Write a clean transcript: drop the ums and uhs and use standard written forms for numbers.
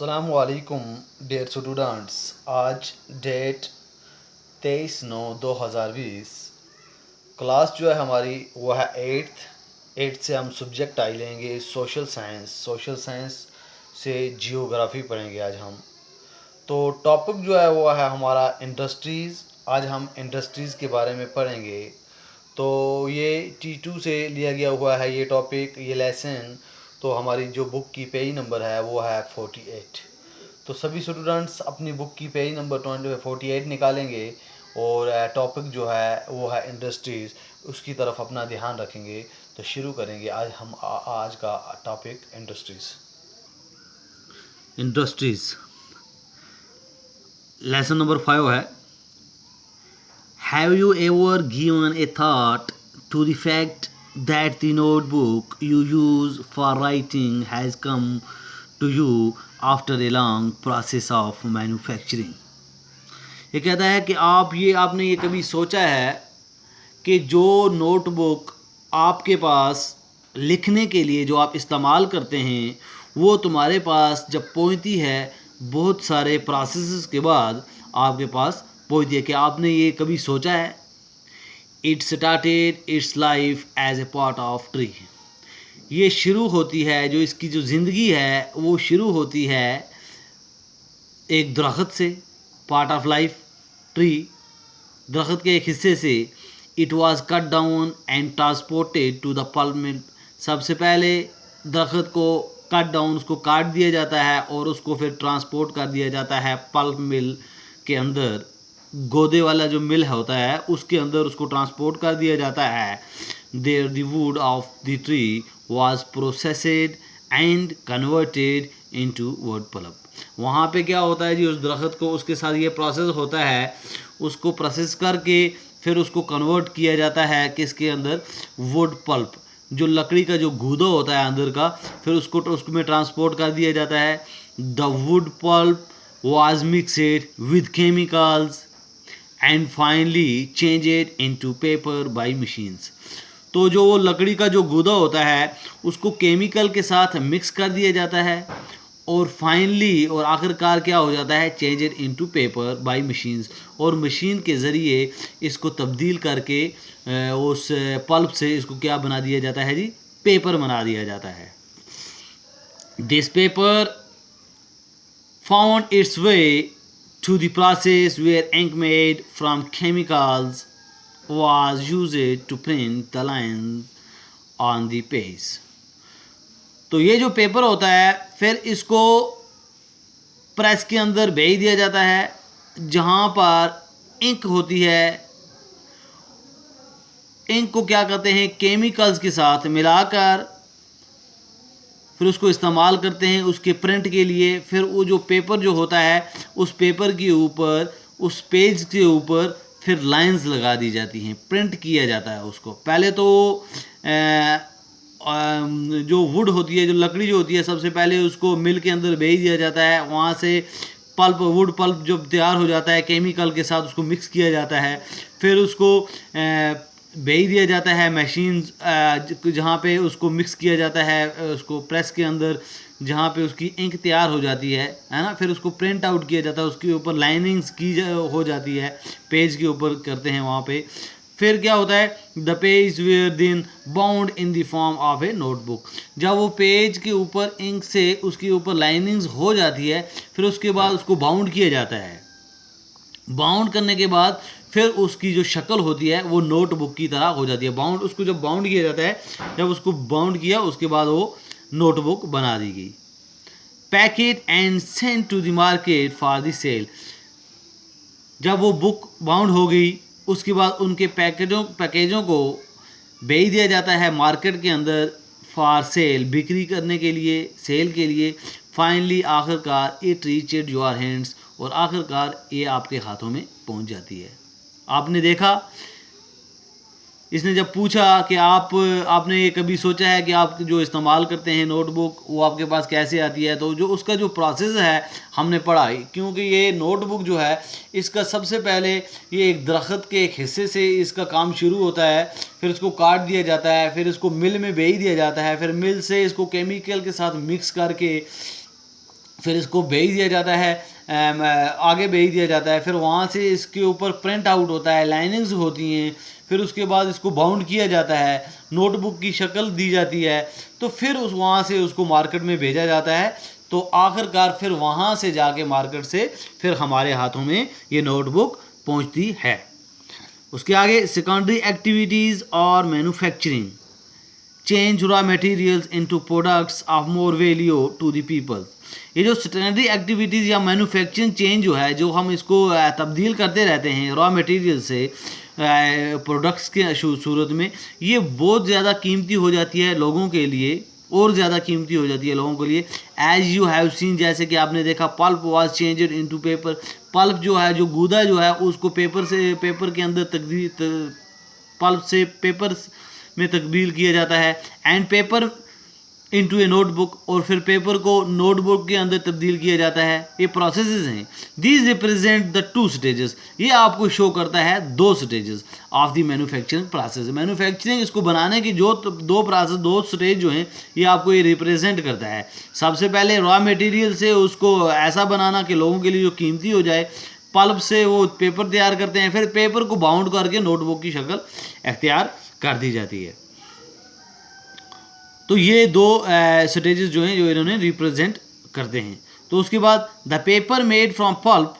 अस्सलामुअलैकुम dear students. आज date 23/9/2020। Class जो है हमारी वो है एट्थ से हम सब्जेक्ट आई लेंगे सोशल साइंस से जियोग्राफी पढ़ेंगे आज हम। तो टॉपिक जो है वो है हमारा इंडस्ट्रीज़। आज हम इंडस्ट्रीज़ के बारे में पढ़ेंगे। तो ये T2 से लिया गया हुआ है ये टॉपिक, ये लेसन। तो हमारी जो बुक की पेज नंबर है वो है 48। तो सभी स्टूडेंट्स अपनी बुक की पेज नंबर 48 निकालेंगे और टॉपिक जो है वो है इंडस्ट्रीज़, उसकी तरफ अपना ध्यान रखेंगे। तो शुरू करेंगे आज हम आज का टॉपिक इंडस्ट्रीज़। लेसन नंबर 5 है, have you ever given a thought to the fact that the notebook you use for writing has come to you after a long process of manufacturing। ये कहता है कि आपने ये कभी सोचा है कि जो नोटबुक आपके पास लिखने के लिए जो आप इस्तेमाल करते हैं वो तुम्हारे पास जब पहुंचती है बहुत सारे प्रोसेस के बाद आपके पास पहुंचती है। कि आपने ये कभी सोचा है, it started its life as a part of tree. ये शुरू होती है, जो इसकी जो ज़िंदगी है वो शुरू होती है एक दरख्त से, पार्ट ऑफ लाइफ ट्री, दरख्त के एक हिस्से से। It was cut down and transported to the pulp mill. सबसे पहले दरख्त को कट डाउन, उसको काट दिया जाता है और उसको फिर ट्रांसपोर्ट कर दिया जाता है पल्प मिल के अंदर। गोदे वाला जो मिल होता है उसके अंदर उसको ट्रांसपोर्ट कर दिया जाता है। There the wood of the tree was processed and converted into wood pulp. वहाँ पे क्या होता है जी, उस दरख्त को, उसके साथ ये प्रोसेस होता है, उसको प्रोसेस करके फिर उसको कन्वर्ट किया जाता है किसके अंदर, वुड पल्प, जो लकड़ी का जो गूदा होता है अंदर का, फिर उसको में ट्रांसपोर्ट कर दिया जाता है। The wood pulp was mixed with chemicals and finally changed into paper by machines। तो जो वो लकड़ी का जो गूदा होता है उसको केमिकल के साथ मिक्स कर दिया जाता है और फाइनली और आखिरकार क्या हो जाता है, changed into paper by machines. और मशीन के ज़रिए इसको तब्दील करके उस पल्प से इसको क्या बना दिया जाता है जी, पेपर बना दिया जाता है। This paper found its way to the process where ink made from chemicals was used to print the lines on the page। तो ये जो पेपर होता है फिर इसको प्रेस के अंदर भेज दिया जाता है जहाँ पर इंक होती है। इंक को क्या करते हैं, केमिकल्स के साथ मिलाकर फिर उसको इस्तेमाल करते हैं उसके प्रिंट के लिए। फिर वो जो पेपर जो होता है उस पेपर के ऊपर, उस पेज के ऊपर फिर लाइंस लगा दी जाती हैं, प्रिंट किया जाता है उसको। पहले तो जो वुड होती है, जो लकड़ी जो होती है, सबसे पहले उसको मिल के अंदर भेज दिया जाता है। वहाँ से वुड पल्प जब तैयार हो जाता है केमिकल के साथ उसको मिक्स किया जाता है। फिर उसको भेज दिया जाता है मशीन्स जहाँ पे उसको मिक्स किया जाता है, उसको प्रेस के अंदर जहाँ पे उसकी इंक तैयार हो जाती है ना। फिर उसको प्रिंट आउट किया जाता है, उसके ऊपर लाइनिंग्स हो जाती है, पेज के ऊपर करते हैं वहाँ पे। फिर क्या होता है, the page were then bound in the form of a notebook. जब वो पेज के ऊपर इंक से उसके ऊपर लाइनिंग्स हो जाती है फिर उसके बाद उसको बाउंड किया जाता है। बाउंड करने के बाद फिर उसकी जो शक्ल होती है वो नोटबुक की तरह हो जाती है। उसको जब बाउंड किया जाता है, जब उसको बाउंड किया उसके बाद वो नोटबुक बना दी गई। Packet and send to the market for the sale. जब वो बुक बाउंड हो गई उसके बाद उनके पैकेजों को भेज दिया जाता है मार्केट के अंदर फॉर सेल, बिक्री करने के लिए, सेल के लिए। फाइनली आखिरकार इट रीचेड योर हैंड्स, और आखिरकार ये आपके हाथों में पहुंच जाती है। आपने देखा, इसने जब पूछा कि आपने ये कभी सोचा है कि आप जो इस्तेमाल करते हैं नोटबुक वो आपके पास कैसे आती है, तो जो उसका जो प्रोसेस है हमने पढ़ा। क्योंकि ये नोटबुक जो है इसका सबसे पहले ये एक दरख्त के एक हिस्से से इसका काम शुरू होता है। फिर इसको काट दिया जाता है, फिर इसको मिल में भेज दिया जाता है, फिर मिल से इसको केमिकल के साथ मिक्स करके फिर इसको भेज दिया जाता है, आगे भेज दिया जाता है, फिर वहाँ से इसके ऊपर प्रिंट आउट होता है, लाइनिंग्स होती हैं, फिर उसके बाद इसको बाउंड किया जाता है, नोटबुक की शक्ल दी जाती है, तो फिर उस वहाँ से उसको मार्केट में भेजा जाता है। तो आखिरकार फिर वहाँ से जाके मार्केट से फिर हमारे हाथों में ये नोटबुक पहुँचती है। उसके आगे सेकेंडरी एक्टिविटीज़ और manufacturing change raw materials into products of more value to the people. ये जो सेकेंडरी एक्टिविटीज़ या मैन्युफैक्चरिंग चेंज जो है, जो हम इसको तब्दील करते रहते हैं रॉ मटेरियल से प्रोडक्ट्स के सूरत में, ये बहुत ज़्यादा कीमती हो जाती है लोगों के लिए, और ज़्यादा कीमती हो जाती है लोगों के लिए। एज यू हैव सीन, जैसे कि आपने देखा, pulp was changed into paper. Pulp जो है, जो गूदा जो है, उसको पेपर के अंदर पल्प से पेपर में तब्दील किया जाता है। And paper into A notebook, और फिर पेपर को नोटबुक के अंदर तब्दील किया जाता है। ये प्रोसेसेस हैं। These represent the 2 stages. ये आपको शो करता है 2 stages of the manufacturing process. Manufacturing, इसको बनाने की जो 2 प्रोसेस, 2 स्टेज जो हैं, ये आपको ये रिप्रेजेंट करता है। सबसे पहले रॉ मटेरियल से उसको ऐसा बनाना कि लोगों के लिए जो कीमती हो जाए। पल्प से वो पेपर तैयार करते हैं, फिर पेपर को बाउंड करके नोटबुक की शक्ल अख्तियार कर दी जाती है। तो ये 2 स्टेजेस जो हैं, जो इन्होंने रिप्रेजेंट करते हैं। तो उसके बाद the paper made from pulp